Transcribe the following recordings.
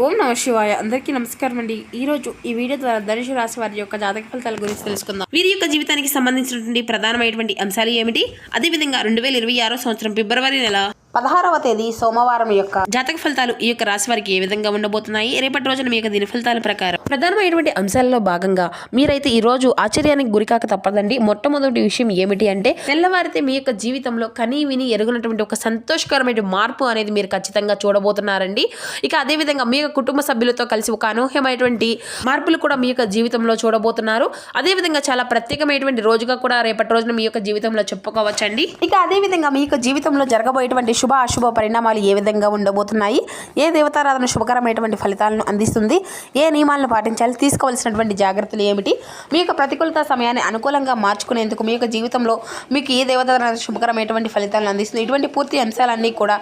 ఓం నమ శివాయ. అందరికీ నమస్కారం అండి. ఈరోజు ఈ వీడియో ద్వారా ధనుసు రాశి వారి యొక్క జాతక ఫలితాల గురించి తెలుసుకుందాం. వీరి యొక్క జీవితానికి సంబంధించినటువంటి ప్రధానమైనటువంటి అంశాలు ఏమిటి, అదేవిధంగా 2026 సంవత్సరం ఫిబ్రవరి నెల 16వ తేదీ సోమవారం యొక్క జాతక ఫలితాలు ఈ యొక్క రాశి వారికి ఏ విధంగా ఉండబోతున్నాయి, రేపటి రోజున మీ యొక్క దిన ఫలితాల ప్రకారం ప్రధానమైనటువంటి అంశాలలో భాగంగా మీరైతే ఈ రోజు ఆశ్చర్యానికి గురికాక తప్పదండి. మొట్టమొదటి విషయం ఏమిటి అంటే, తెల్లవారితే మీ యొక్క జీవితంలో కనీ విని ఎరుగునటువంటి ఒక సంతోషకరమైన మార్పు అనేది మీరు ఖచ్చితంగా చూడబోతున్నారండి. ఇక అదేవిధంగా మీ యొక్క కుటుంబ సభ్యులతో కలిసి ఒక అనూహ్యమైనటువంటి మార్పులు కూడా మీ యొక్క జీవితంలో చూడబోతున్నారు. అదేవిధంగా చాలా ప్రత్యేకమైనటువంటి రోజుగా కూడా రేపటి రోజున మీ యొక్క జీవితంలో చెప్పుకోవచ్చండి. ఇక అదేవిధంగా మీ యొక్క జీవితంలో జరగబోయేటువంటి శుభ అశుభ పరిణామాలు ఏ విధంగా ఉండబోతున్నాయి, ఏ దేవతారాధన శుభకరమైనటువంటి ఫలితాలను అందిస్తుంది, ఏ నియమాలను పాటించాలి, తీసుకోవాల్సినటువంటి జాగ్రత్తలు ఏమిటి, మీ యొక్క ప్రతికూలత సమయాన్ని అనుకూలంగా మార్చుకునేందుకు మీ యొక్క జీవితంలో మీకు ఏ దేవతారాధన శుభకరమైనటువంటి ఫలితాలను అందిస్తుంది, ఇటువంటి పూర్తి అంశాలన్నీ కూడా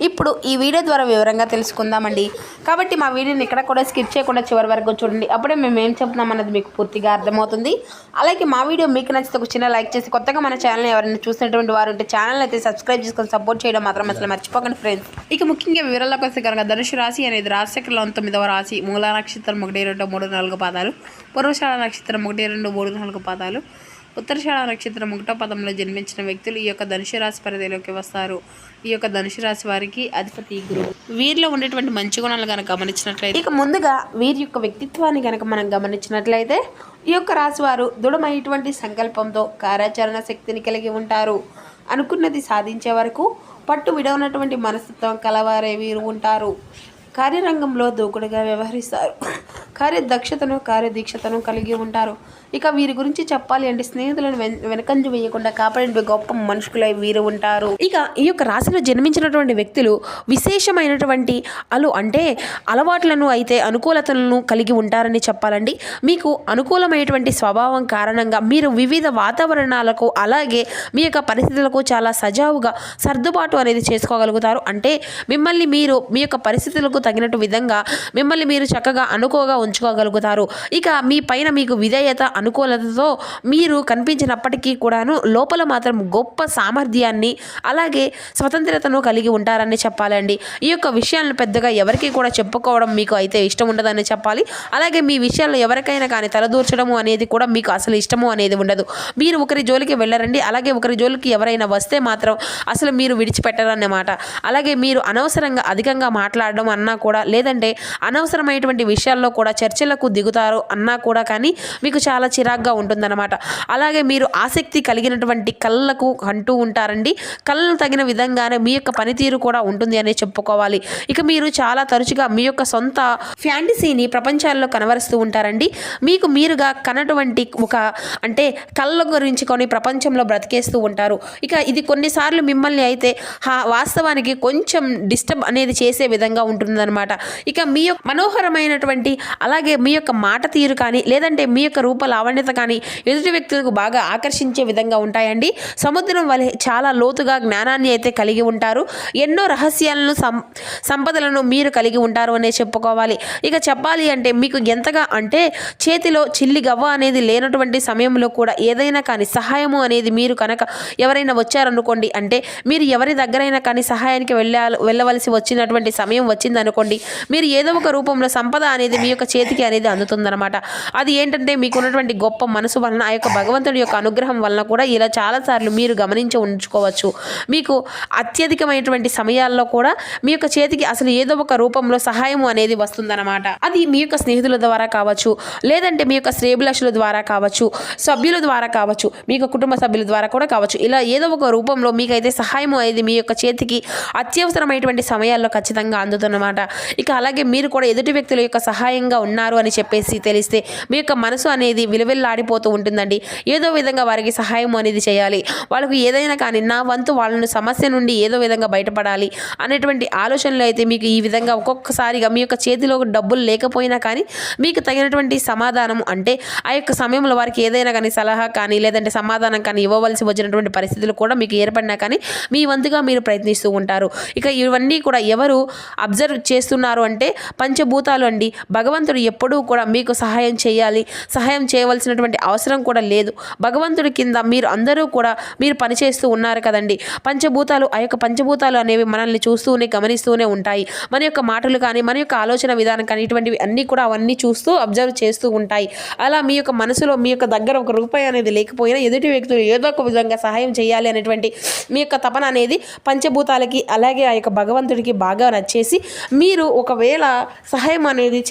ఇప్పుడు ఈ వీడియో ద్వారా వివరంగా తెలుసుకుందామండి. కాబట్టి మా వీడియోని ఇక్కడ కూడా స్కిప్ చేయకుండా చివరి వరకు చూడండి. అప్పుడే మేము ఏం చెప్తున్నాం అన్నది మీకు పూర్తిగా అర్థమవుతుంది. అలాగే మా వీడియో మీకు నచ్చితే ఒక చిన్న లైక్ చేసి, కొత్తగా మన ఛానల్ ఎవరైనా చూసినటువంటి వారు ఉంటే ఛానల్ అయితే సబ్స్క్రైబ్ చేసుకొని సపోర్ట్ చేయడం మాత్రం అసలు మర్చిపోకండి ఫ్రెండ్స్. ఇక ముఖ్యంగా వివరాల్లోకి వస్తే కనుక ధనుసు రాశి అనేది రాశిచక్రంలో 9వ రాశి. మూలా నక్షత్రం 1, 2, 3, 4 పాదాలు, పూర్వషాఢ నక్షత్రం 1, 2, 3, 4 పాదాలు, ఉత్తరషాఢ నక్షత్రం 1వ పదంలో జన్మించిన వ్యక్తులు ఈ యొక్క ధనుసు రాశి పరిధిలోకి వస్తారు. ఈ యొక్క ధనుసు రాశి వారికి అధిపతి గురువు. వీరిలో ఉండేటువంటి మంచి గుణాలు కనుక గమనించినట్లయితే, ఇక ముందుగా వీరి యొక్క వ్యక్తిత్వాన్ని కనుక మనం గమనించినట్లయితే, ఈ యొక్క రాశి వారు దృఢమైనటువంటి సంకల్పంతో కార్యాచరణ శక్తిని కలిగి ఉంటారు. అనుకున్నది సాధించే వరకు పట్టు విడవనటువంటి మనస్తత్వం కలవారే వీరు ఉంటారు. కార్యరంగంలో దూకుడుగా వ్యవహరిస్తారు. కార్యదక్షతను కార్యదీక్షతను కలిగి ఉంటారు. ఇక వీరి గురించి చెప్పాలి అంటే, స్నేహితులను వెనకంజు వేయకుండా కాపాడే గొప్ప మనుషులై వీరు ఉంటారు. ఇక ఈ యొక్క రాశిలో జన్మించినటువంటి వ్యక్తులు విశేషమైనటువంటి అలవాట్లను అయితే అనుకూలతలను కలిగి ఉంటారని చెప్పాలండి. మీకు అనుకూలమైనటువంటి స్వభావం కారణంగా మీరు వివిధ వాతావరణాలకు అలాగే మీ యొక్క పరిస్థితులకు చాలా సజావుగా సర్దుబాటు అనేది చేసుకోగలుగుతారు. అంటే మిమ్మల్ని మీరు మీ యొక్క పరిస్థితులకు తగినట్టు విధంగా మిమ్మల్ని మీరు చక్కగా అనుకోగా ఉంచుకోగలుగుతారు. ఇక మీ పైన మీకు విధేయత అనుకూలతతో మీరు కనిపించినప్పటికీ కూడాను లోపల మాత్రం గొప్ప సామర్థ్యాన్ని అలాగే స్వతంత్రతను కలిగి ఉంటారని చెప్పాలండి. ఈ యొక్క విషయాలను పెద్దగా ఎవరికి కూడా చెప్పుకోవడం మీకు అయితే ఇష్టం ఉండదని చెప్పాలి. అలాగే మీ విషయాల్లో ఎవరికైనా కానీ తలదూర్చడము అనేది కూడా మీకు అసలు ఇష్టము అనేది ఉండదు. మీరు ఒకరి జోలికి వెళ్ళరండి. అలాగే ఒకరి జోలికి ఎవరైనా వస్తే మాత్రం అసలు మీరు విడిచిపెట్టరన్నమాట. అలాగే మీరు అనవసరంగా అధికంగా మాట్లాడడం అన్నా కూడా, లేదంటే అనవసరమైనటువంటి విషయాల్లో కూడా చర్చలకు దిగుతారు అన్నా కూడా కానీ మీకు చాలా చిరాగ్గా ఉంటుందన్నమాట. అలాగే మీరు ఆసక్తి కలిగినటువంటి కళ్ళకు అంటూ ఉంటారండి. కళ్ళను తగిన విధంగానే మీ యొక్క పనితీరు కూడా ఉంటుంది అని చెప్పుకోవాలి. ఇక మీరు చాలా తరచుగా మీ యొక్క సొంత ఫ్యాంటసీని ప్రపంచాల్లో కనబరుస్తూ ఉంటారండి. మీకు మీరుగా కనటువంటి కళ్ళ గురించి కొన్ని ప్రపంచంలో బ్రతికేస్తూ ఉంటారు. ఇక ఇది కొన్నిసార్లు మిమ్మల్ని అయితే వాస్తవానికి కొంచెం డిస్టర్బ్ అనేది చేసే విధంగా ఉంటుందన్నమాట. ఇక మీ యొక్క మనోహరమైనటువంటి అలాగే మీ యొక్క మాట తీరు కానీ, లేదంటే మీ యొక్క రూప లావణ్యత కానీ ఎదుటి వ్యక్తులకు బాగా ఆకర్షించే విధంగా ఉంటాయండి. సముద్రం వలె చాలా లోతుగా జ్ఞానాన్ని అయితే కలిగి ఉంటారు. ఎన్నో రహస్యాలను సంపదలను మీరు కలిగి ఉంటారు అనే చెప్పుకోవాలి. ఇక చెప్పాలి అంటే, మీకు ఎంతగా అంటే చేతిలో చిల్లి గవ్వ అనేది లేనటువంటి సమయంలో కూడా ఏదైనా కానీ సహాయము అనేది మీరు కనుక ఎవరైనా వచ్చారనుకోండి, అంటే మీరు ఎవరి దగ్గరైనా కానీ సహాయానికి వెళ్ళవలసి వచ్చినటువంటి సమయం వచ్చిందనుకోండి, మీరు ఏదో ఒక రూపంలో సంపద అనేది మీ యొక్క చేతికి అనేది అందుతుందన్నమాట. అది ఏంటంటే, మీకు ఉన్నటువంటి గొప్ప మనసు వలన, ఆ యొక్క భగవంతుడి యొక్క అనుగ్రహం వలన కూడా ఇలా చాలాసార్లు మీరు గమనించి ఉంచుకోవచ్చు. మీకు అత్యధికమైనటువంటి సమయాల్లో కూడా మీ యొక్క చేతికి అసలు ఏదో ఒక రూపంలో సహాయం అనేది వస్తుందన్నమాట. అది మీ యొక్క స్నేహితుల ద్వారా కావచ్చు, లేదంటే మీ యొక్క శ్రేభిలాషుల ద్వారా కావచ్చు, సభ్యుల ద్వారా కావచ్చు, మీ యొక్క కుటుంబ సభ్యుల ద్వారా కూడా కావచ్చు. ఇలా ఏదో ఒక రూపంలో మీకైతే సహాయం అనేది మీ యొక్క చేతికి అత్యవసరమైనటువంటి సమయాల్లో ఖచ్చితంగా అందుతుందన్నమాట. ఇక అలాగే మీరు కూడా ఎదుటి వ్యక్తుల యొక్క సహాయంగా ఉన్నారు అని చెప్పేసి తెలిస్తే మీ యొక్క మనసు అనేది విలువెల్లాడిపోతూ ఉంటుందండి. ఏదో విధంగా వారికి సహాయం అనేది చేయాలి, వాళ్ళకు ఏదైనా కానీ నా వంతు వాళ్ళను సమస్య నుండి ఏదో విధంగా బయటపడాలి అనేటువంటి ఆలోచనలు అయితే మీకు ఈ విధంగా ఒక్కొక్కసారిగా మీ యొక్క చేతిలో డబ్బులు లేకపోయినా కానీ మీకు తగినటువంటి సమాధానం, అంటే ఆ యొక్క సమయంలో వారికి ఏదైనా కానీ సలహా కానీ లేదంటే సమాధానం కానీ ఇవ్వవలసి వచ్చినటువంటి పరిస్థితులు కూడా మీకు ఏర్పడినా కానీ మీ వంతుగా మీరు ప్రయత్నిస్తూ ఉంటారు. ఇక ఇవన్నీ కూడా ఎవరు అబ్జర్వ్ చేస్తున్నారు అంటే, పంచభూతాలు అండి. భగవంతుడు భగవంతుడు ఎప్పుడూ కూడా మీకు సహాయం చేయవలసినటువంటి అవసరం కూడా లేదు. భగవంతుడి కింద మీరు అందరూ కూడా మీరు పనిచేస్తూ ఉన్నారు కదండి. పంచభూతాలు ఆ యొక్క పంచభూతాలు అనేవి మనల్ని చూస్తూనే గమనిస్తూనే ఉంటాయి. మన యొక్క మాటలు కానీ మన యొక్క ఆలోచన విధానం కానీ ఇటువంటివి అన్నీ కూడా అవన్నీ చూస్తూ అబ్జర్వ్ చేస్తూ ఉంటాయి. అలా మీ యొక్క మనసులో మీ యొక్క దగ్గర ఒక రూపాయి అనేది లేకపోయినా ఎదుటి వ్యక్తులు ఏదో ఒక విధంగా సహాయం చేయాలి అనేటువంటి మీ యొక్క తపన అనేది పంచభూతాలకి అలాగే ఆ యొక్క భగవంతుడికి బాగా నచ్చేసి మీరు ఒకవేళ సహాయం అనేది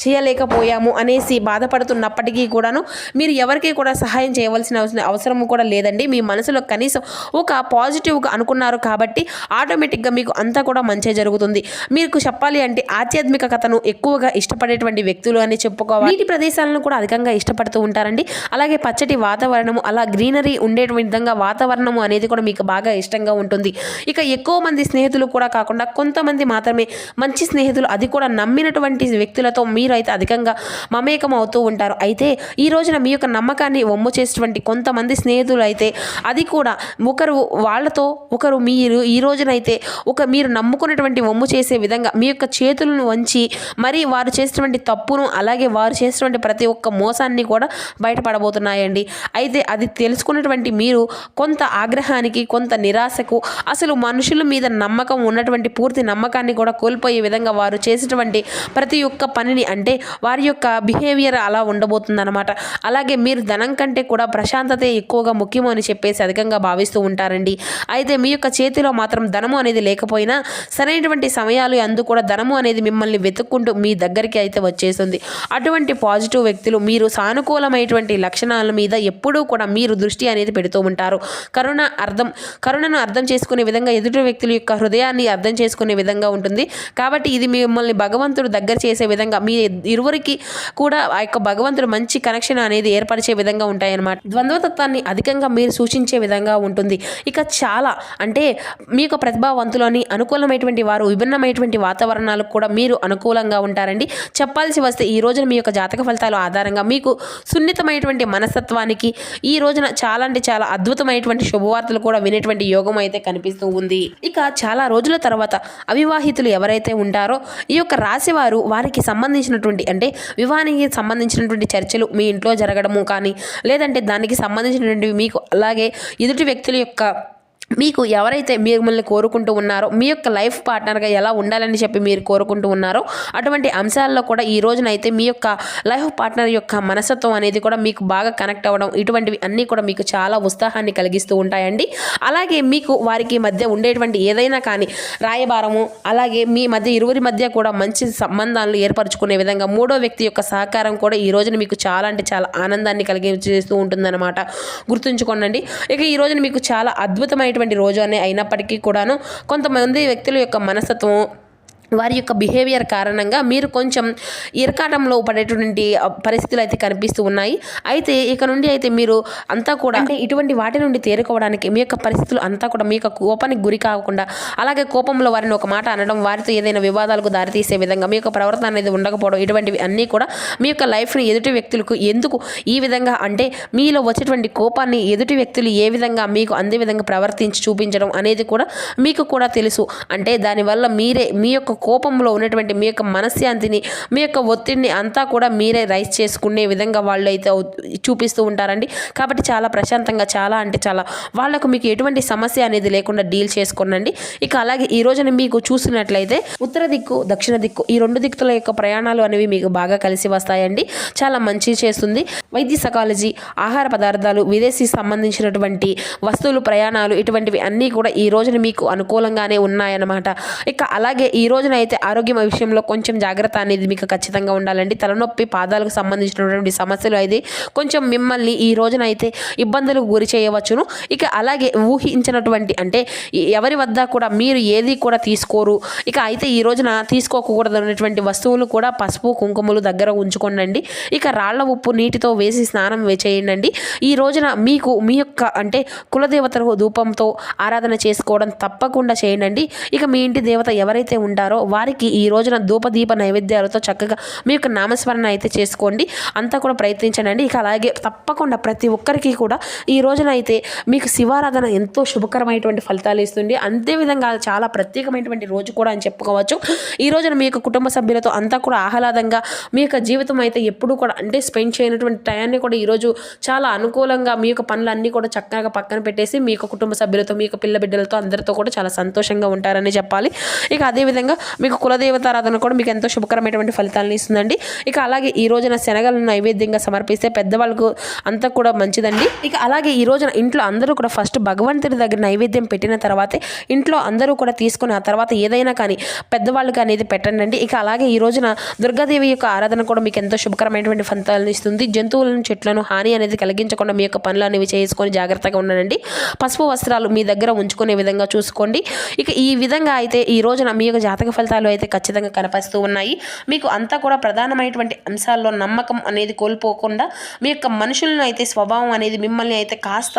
చేయలేకపోయాము అనేసి బాధపడుతున్నప్పటికీ కూడాను మీరు ఎవరికి కూడా సహాయం చేయవలసిన అవసరం కూడా లేదండి. మీ మనసులో కనీసం ఒక పాజిటివ్గా అనుకున్నారు కాబట్టి ఆటోమేటిక్గా మీకు అంతా కూడా మంచి జరుగుతుంది. మీకు చెప్పాలి అంటే ఆధ్యాత్మిక కథను ఎక్కువగా ఇష్టపడేటువంటి వ్యక్తులు అని చెప్పుకోవాలి. నీటి ప్రదేశాలను కూడా అధికంగా ఇష్టపడుతూ ఉంటారండి. అలాగే పచ్చటి వాతావరణము అలా గ్రీనరీ ఉండే విధంగా వాతావరణము అనేది కూడా మీకు బాగా ఇష్టంగా ఉంటుంది. ఇక ఎక్కువ మంది స్నేహితులు కూడా కాకుండా కొంతమంది మాత్రమే మంచి స్నేహితులు, అది కూడా నమ్మినటువంటి వ్యక్తులతో మీరు అయితే అధికంగా మమేకం అవుతూ ఉంటారు. అయితే ఈ రోజున మీ యొక్క నమ్మకాన్ని వమ్ము చేసేటువంటి కొంతమంది స్నేహితులు అయితే అది కూడా ఒకరు మీరు ఈ రోజునైతే మీరు నమ్ముకున్నటువంటి వమ్ము చేసే విధంగా మీ యొక్క చేతులను వంచి మరి వారు చేసినటువంటి తప్పును అలాగే వారు చేసినటువంటి ప్రతి ఒక్క మోసాన్ని కూడా బయటపడబోతున్నాయండి. అయితే అది తెలుసుకున్నటువంటి మీరు కొంత ఆగ్రహానికి కొంత నిరాశకు అసలు మనుషుల మీద నమ్మకం ఉన్నటువంటి పూర్తి నమ్మకాన్ని కూడా కోల్పోయే విధంగా వారు చేసేటువంటి ప్రతి ఒక్క పనిని అంటే వారి యొక్క బిహేవియర్ అలా ఉండబోతుందన్నమాట. అలాగే మీరు ధనం కంటే కూడా ప్రశాంతతే ఎక్కువగా ముఖ్యము అని చెప్పేసి అధికంగా భావిస్తూ ఉంటారండి. అయితే మీ యొక్క చేతిలో మాత్రం ధనము అనేది లేకపోయినా సరైనటువంటి సమయాలు అందు కూడా ధనము అనేది మిమ్మల్ని వెతుక్కుంటూ మీ దగ్గరికి అయితే వచ్చేస్తుంది. అటువంటి పాజిటివ్ వ్యక్తులు మీరు సానుకూలమైనటువంటి లక్షణాల మీద ఎప్పుడూ కూడా మీరు దృష్టి అనేది పెడుతూ ఉంటారు. కరుణను అర్థం చేసుకునే విధంగా ఎదుటి వ్యక్తుల యొక్క హృదయాన్ని అర్థం చేసుకునే విధంగా ఉంటుంది. కాబట్టి ఇది మిమ్మల్ని భగవంతుడు దగ్గర చేసే విధంగా మీ ఇరువురికి కూడా ఆ యొక్క భగవంతుడు మంచి కనెక్షన్ అనేది ఏర్పరిచే విధంగా ఉంటాయన్నమాట. ద్వంద్వతత్వాన్ని అధికంగా మీరు సూచించే విధంగా ఉంటుంది. ఇక చాలా అంటే మీ యొక్క ప్రతిభావంతులని అనుకూలమైనటువంటి వారు విభిన్నమైనటువంటి వాతావరణాలకు కూడా మీరు అనుకూలంగా ఉంటారండి. చెప్పాల్సి వస్తే ఈ రోజున మీ యొక్క జాతక ఫలితాల ఆధారంగా మీకు సున్నితమైనటువంటి మనస్తత్వానికి ఈ రోజున చాలా అంటే చాలా అద్భుతమైనటువంటి శుభవార్తలు కూడా వినేటువంటి యోగం అయితే కనిపిస్తూ ఉంది. ఇక చాలా రోజుల తర్వాత అవివాహితులు ఎవరైతే ఉంటారో ఈ యొక్క రాశి వారికి సంబంధించినటువంటి అంటే వివాహానికి సంబంధించినటువంటి చర్చలు మీ ఇంట్లో జరగడము కానీ లేదంటే దానికి సంబంధించినటువంటి మీకు అలాగే ఎదుటి వ్యక్తుల యొక్క మీకు ఎవరైతే మిమ్మల్ని కోరుకుంటూ ఉన్నారో మీ యొక్క లైఫ్ పార్ట్నర్గా ఎలా ఉండాలని చెప్పి మీరు కోరుకుంటూ ఉన్నారో అటువంటి అంశాల్లో కూడా ఈ రోజునైతే మీ యొక్క లైఫ్ పార్ట్నర్ యొక్క మనస్తత్వం అనేది కూడా మీకు బాగా కనెక్ట్ అవ్వడం ఇటువంటివి అన్నీ కూడా మీకు చాలా ఉత్సాహాన్ని కలిగిస్తూ ఉంటాయండి. అలాగే మీకు వారికి మధ్య ఉండేటువంటి ఏదైనా కానీ రాయబారము అలాగే మీ మధ్య ఇరువురి మధ్య కూడా మంచి సంబంధాలను ఏర్పరచుకునే విధంగా మూడో వ్యక్తి యొక్క సహకారం కూడా ఈ రోజున మీకు చాలా అంటే చాలా ఆనందాన్ని కలిగిస్తూ ఉంటుందన్నమాట. గుర్తుంచుకోండి. ఇక ఈ రోజున మీకు చాలా అద్భుతమైన రోజు అనే అయినప్పటికీ కూడాను కొంతమంది వ్యక్తుల యొక్క మనస్తత్వం వారి యొక్క బిహేవియర్ కారణంగా మీరు కొంచెం ఇరకాటంలో పడేటువంటి పరిస్థితులు అయితే కనిపిస్తూ ఉన్నాయి. అయితే ఇక నుండి అయితే మీరు అంతా కూడా అంటే ఇటువంటి వాటి నుండి తేరుకోవడానికి మీ యొక్క పరిస్థితులు అంతా కూడా మీ యొక్క కోపానికి గురి కాకుండా అలాగే కోపంలో వారిని ఒక మాట అనడం వారితో ఏదైనా వివాదాలకు దారితీసే విధంగా మీ యొక్క ప్రవర్తన అనేది ఉండకపోవడం ఇటువంటివి అన్నీ కూడా మీ యొక్క లైఫ్ని ఎదుటి వ్యక్తులకు ఎందుకు ఈ విధంగా అంటే మీలో వచ్చేటువంటి కోపాన్ని ఎదుటి వ్యక్తులు ఏ విధంగా మీకు అందే విధంగా ప్రవర్తించి చూపించడం అనేది కూడా మీకు కూడా తెలుసు. అంటే దానివల్ల మీరే మీ యొక్క కోపంలో ఉన్నటువంటి మీ యొక్క మనశ్శాంతిని మీ యొక్క ఒత్తిడిని అంతా కూడా మీరే రైస్ చేసుకునే విధంగా వాళ్ళు అయితే చూపిస్తూ ఉంటారండి. కాబట్టి చాలా ప్రశాంతంగా చాలా అంటే చాలా వాళ్ళకు మీకు ఎటువంటి సమస్య అనేది లేకుండా డీల్ చేసుకోండి. ఇక అలాగే ఈ రోజున మీకు చూసినట్లయితే ఉత్తర దిక్కు దక్షిణ దిక్కు ఈ రెండు దిక్కుల యొక్క ప్రయాణాలు అనేవి మీకు బాగా కలిసి వస్తాయండి. చాలా మంచి చేస్తుంది. వైద్య సైకాలజీ ఆహార పదార్థాలు విదేశీ సంబంధించినటువంటి వస్తువులు ప్రయాణాలు ఇటువంటివి అన్నీ కూడా ఈ రోజున మీకు అనుకూలంగానే ఉన్నాయన్నమాట. ఇక అలాగే ఈ రోజున అయితే ఆరోగ్యం విషయంలో కొంచెం జాగ్రత్త అనేది మీకు ఖచ్చితంగా ఉండాలండి. తలనొప్పి పాదాలకు సంబంధించినటువంటి సమస్యలు అయితే కొంచెం మిమ్మల్ని ఈ రోజున అయితే ఇబ్బందులకు గురి చేయవచ్చును. ఇక అలాగే ఊహించినటువంటి అంటే ఎవరి వద్ద కూడా మీరు ఏది కూడా తీసుకోరు. ఇక అయితే ఈ రోజున తీసుకోకూడదన్నటువంటి వస్తువులు కూడా పసుపు కుంకుమలు దగ్గర ఉంచుకోండి. ఇక రాళ్ల ఉప్పు నీటితో వేసి స్నానం చేయండి. ఈ రోజున మీకు మీ యొక్క అంటే కులదేవతలకు ధూపంతో ఆరాధన చేసుకోవడం తప్పకుండా చేయండి. ఇక మీ ఇంటి దేవత ఎవరైతే ఉంటారో ఉన్నారో వారికి ఈ రోజున ధూపదీప నైవేద్యాలతో చక్కగా మీ యొక్క నామస్మరణ అయితే చేసుకోండి. అంతా కూడా ప్రయత్నించండి. ఇక అలాగే తప్పకుండా ప్రతి ఒక్కరికి కూడా ఈ రోజున అయితే మీకు శివారాధన ఎంతో శుభకరమైనటువంటి ఫలితాలు ఇస్తుంది. అంతేవిధంగా చాలా ప్రత్యేకమైనటువంటి రోజు కూడా అని చెప్పుకోవచ్చు. ఈ రోజున మీ యొక్క కుటుంబ సభ్యులతో అంతా కూడా ఆహ్లాదంగా మీ యొక్క జీవితం అయితే ఎప్పుడూ కూడా అంటే స్పెండ్ చేయనటువంటి టయాన్ని కూడా ఈరోజు చాలా అనుకూలంగా మీ యొక్క పనులన్నీ కూడా చక్కగా పక్కన పెట్టేసి మీ యొక్క కుటుంబ సభ్యులతో మీ యొక్క పిల్ల బిడ్డలతో అందరితో కూడా చాలా సంతోషంగా ఉంటారని చెప్పాలి. ఇక అదేవిధంగా మీకు కులదేవతారాధన కూడా మీకు ఎంతో శుభకరమైనటువంటి ఫలితాలను ఇస్తుందండి. ఇక అలాగే ఈ రోజున శనగలను నైవేద్యంగా సమర్పిస్తే పెద్దవాళ్ళకు అంతా కూడా మంచిదండి. ఇక అలాగే ఈ రోజున ఇంట్లో అందరూ కూడా ఫస్ట్ భగవంతుడి దగ్గర నైవేద్యం పెట్టిన తర్వాతే ఇంట్లో అందరూ కూడా తీసుకుని ఆ తర్వాత ఏదైనా కానీ పెద్దవాళ్ళకి అనేది పెట్టండి. ఇక అలాగే ఈ రోజున దుర్గాదేవి యొక్క ఆరాధన కూడా మీకు ఎంతో శుభకరమైనటువంటి ఫలితాలను ఇస్తుంది. జంతువులను చెట్లను హాని అనేది కలిగించకుండా మీ యొక్క పనులు అనేవి చేసుకొని జాగ్రత్తగా ఉండండి. పసుపు వస్త్రాలు మీ దగ్గర ఉంచుకునే విధంగా చూసుకోండి. ఇక ఈ విధంగా అయితే ఈ రోజున మీ యొక్క జాతక ఫలితాలు అయితే ఖచ్చితంగా కనిపిస్తూ ఉన్నాయి. మీకు అంతా కూడా ప్రధానమైనటువంటి అంశాల్లో నమ్మకం అనేది కోల్పోకుండా మీ యొక్క మనుషులను అయితే స్వభావం అనేది మిమ్మల్ని అయితే కాస్త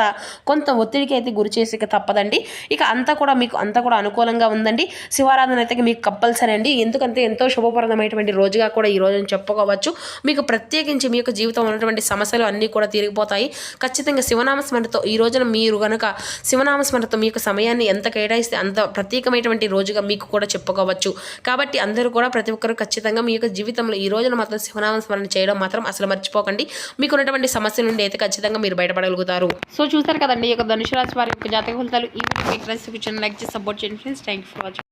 కొంత ఒత్తిడికి అయితే గురి చేసి తప్పదండి. ఇక అంతా కూడా మీకు అంతా కూడా అనుకూలంగా ఉందండి. శివారాధన అయితే మీకు కంపల్సరీ అండి. ఎందుకంటే ఎంతో శుభప్రదమైనటువంటి రోజుగా కూడా ఈ రోజుని చెప్పుకోవచ్చు. మీకు ప్రత్యేకించి మీ యొక్క జీవితంలో ఉన్నటువంటి సమస్యలు అన్నీ కూడా తీరిగిపోతాయి. ఖచ్చితంగా శివనామస్మరణతో ఈ రోజున మీరు కనుక శివనామస్మరణతో మీ యొక్క సమయాన్ని ఎంత కేటాయిస్తే అంత ప్రత్యేకమైనటువంటి రోజుగా మీకు కూడా చెప్పుకోవచ్చు. కాబట్టి అందరూ కూడా ప్రతి ఒక్కరు ఖచ్చితంగా మీ యొక్క జీవితంలో ఈ రోజున మాత్రం శివనామస్మరణ చేయడం మాత్రం అసలు మర్చిపోకండి. మీకు ఉన్నటువంటి సమస్య నుండి అయితే ఖచ్చితంగా మీరు బయటపడగలుగుతారు. సో చూస్తారు కదండి ఈ యొక్క ధనుసు రాశి వారి యొక్క జాతక ఫలితాలు. ఈ వీడియో మీకు లైక్ చేసి సపోర్ట్ చేయండి friends. Thank you for watching.